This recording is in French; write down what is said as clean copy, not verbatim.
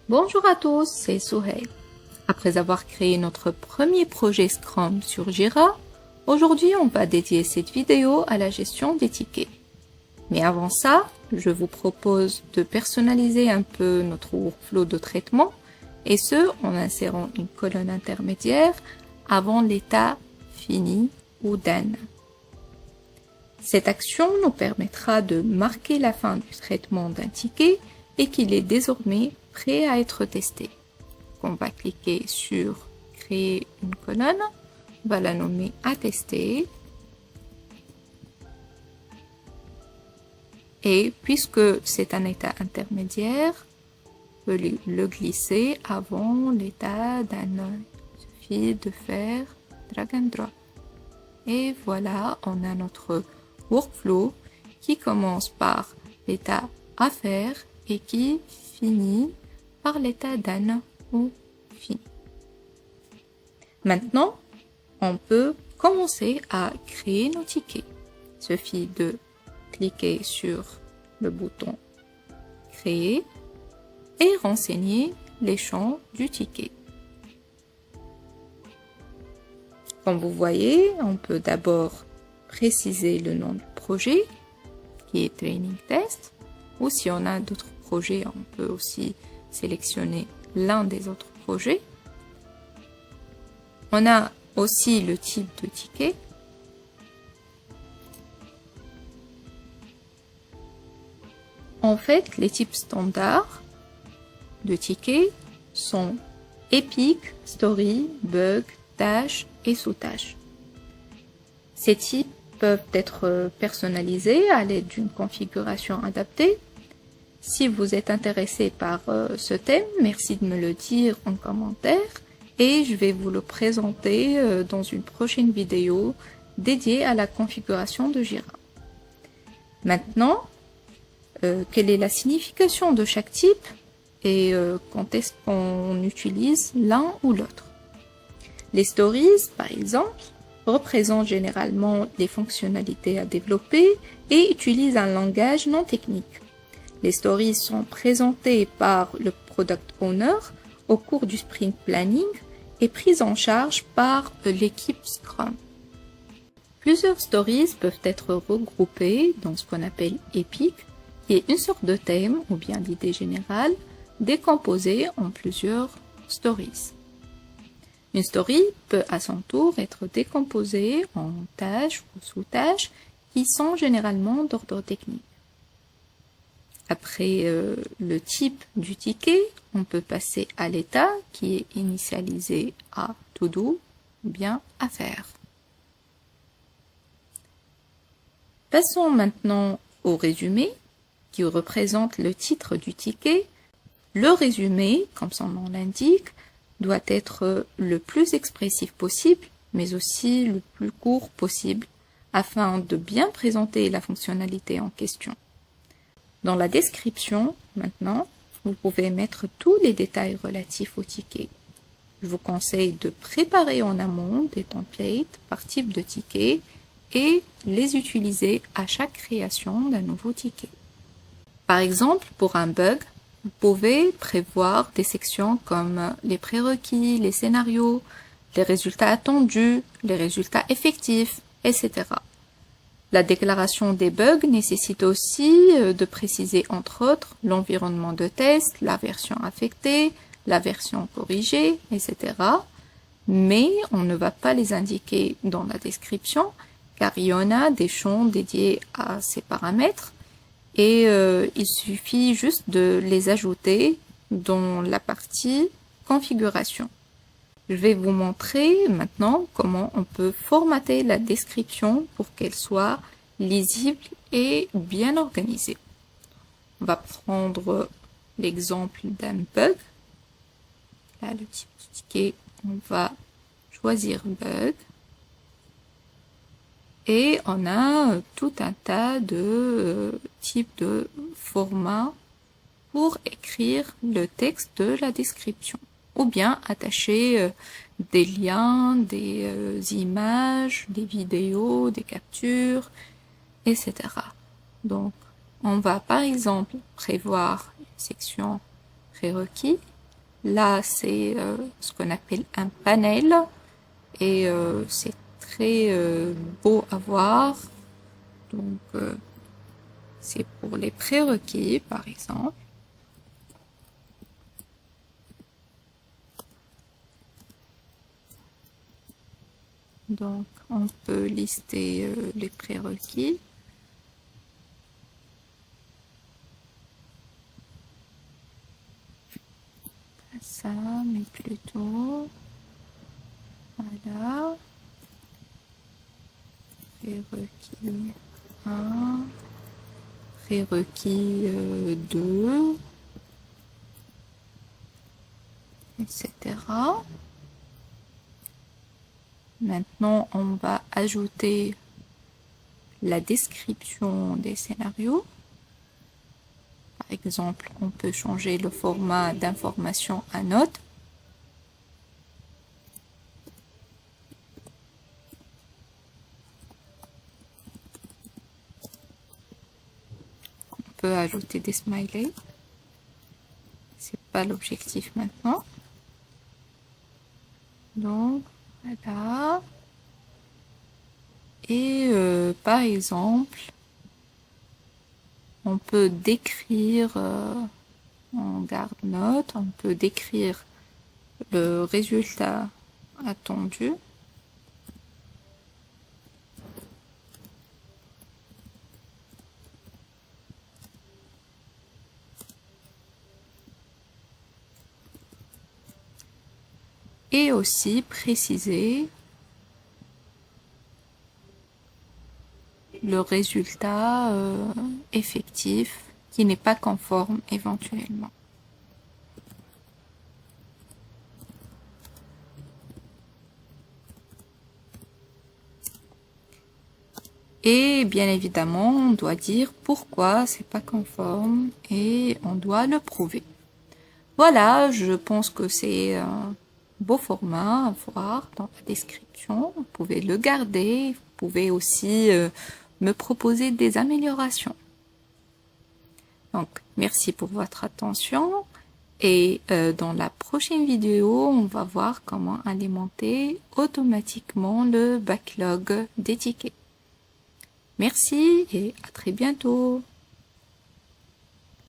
Bonjour à tous, c'est Souheil. Après avoir créé notre premier projet Scrum sur Jira, aujourd'hui on va dédier cette vidéo à la gestion des tickets. Mais avant ça, je vous propose de personnaliser un peu notre workflow de traitement, et ce en insérant une colonne intermédiaire avant l'état fini ou done. Cette action nous permettra de marquer la fin du traitement d'un ticket et qu'il est désormais prêt à être testé. On va cliquer sur créer une colonne, on va la nommer à tester. Et puisque c'est un état intermédiaire, on peut le glisser avant l'état done. Il suffit de faire drag and drop. Et voilà, on a notre workflow qui commence par l'état à faire et qui finit par l'état done ou fini. Maintenant, on peut commencer à créer nos tickets. Il suffit de cliquer sur le bouton créer et renseigner les champs du ticket. Comme vous voyez, on peut d'abord préciser le nom du projet qui est Training Test, ou si on a d'autres projets, on peut aussi sélectionner l'un des autres projets. On a aussi le type de ticket. En fait, les types standards de tickets sont Epic, Story, Bug, Tâche et Sous-tâche. Ces types peuvent être personnalisés à l'aide d'une configuration adaptée. Si vous êtes intéressé par ce thème, merci de me le dire en commentaire et je vais vous le présenter dans une prochaine vidéo dédiée à la configuration de Jira. Maintenant, quelle est la signification de chaque type et quand est-ce qu'on utilise l'un ou l'autre? Les stories, par exemple, représentent généralement les fonctionnalités à développer et utilisent un langage non technique. Les stories sont présentées par le Product Owner au cours du Sprint Planning et prises en charge par l'équipe Scrum. Plusieurs stories peuvent être regroupées dans ce qu'on appelle Epic, qui est une sorte de thème ou bien d'idée générale décomposée en plusieurs stories. Une story peut à son tour être décomposée en tâches ou sous-tâches qui sont généralement d'ordre technique. Après le type du ticket, on peut passer à l'état qui est initialisé à to do ou bien à faire. Passons maintenant au résumé qui représente le titre du ticket. Le résumé, comme son nom l'indique, doit être le plus expressif possible, mais aussi le plus court possible, afin de bien présenter la fonctionnalité en question. Dans la description, maintenant, vous pouvez mettre tous les détails relatifs au ticket. Je vous conseille de préparer en amont des templates par type de ticket et les utiliser à chaque création d'un nouveau ticket. Par exemple, pour un bug, vous pouvez prévoir des sections comme les prérequis, les scénarios, les résultats attendus, les résultats effectifs, etc. La déclaration des bugs nécessite aussi de préciser entre autres l'environnement de test, la version affectée, la version corrigée, etc. Mais on ne va pas les indiquer dans la description car il y en a des champs dédiés à ces paramètres et il suffit juste de les ajouter dans la partie configuration. Je vais vous montrer maintenant comment on peut formater la description pour qu'elle soit lisible et bien organisée. On va prendre l'exemple d'un bug. Là, le type de ticket, on va choisir bug. Et on a tout un tas de types de formats pour écrire le texte de la description. Ou bien attacher des liens, des images, des vidéos, des captures, etc. Donc, on va par exemple prévoir une section prérequis Là, c'est ce qu'on appelle un panel et c'est très beau à voir. Donc, c'est pour les prérequis, par exemple. Donc, on peut lister les prérequis. Pas ça, mais plutôt... Voilà. Prérequis 1. Prérequis 2. Etc. Maintenant, on va ajouter la description des scénarios. Par exemple, on peut changer le format d'information à note. On peut ajouter des smileys. C'est pas l'objectif maintenant. Donc, voilà. Et par exemple, on peut décrire, on garde note, on peut décrire le résultat attendu. Et aussi préciser le résultat effectif qui n'est pas conforme éventuellement. Et bien évidemment, on doit dire pourquoi c'est pas conforme et on doit le prouver. Voilà, je pense que c'est un beau format à voir dans la description. Vous pouvez le garder, vous pouvez aussi me proposer des améliorations. Donc, merci pour votre attention et dans la prochaine vidéo, on va voir comment alimenter automatiquement le backlog des tickets. Merci et à très bientôt.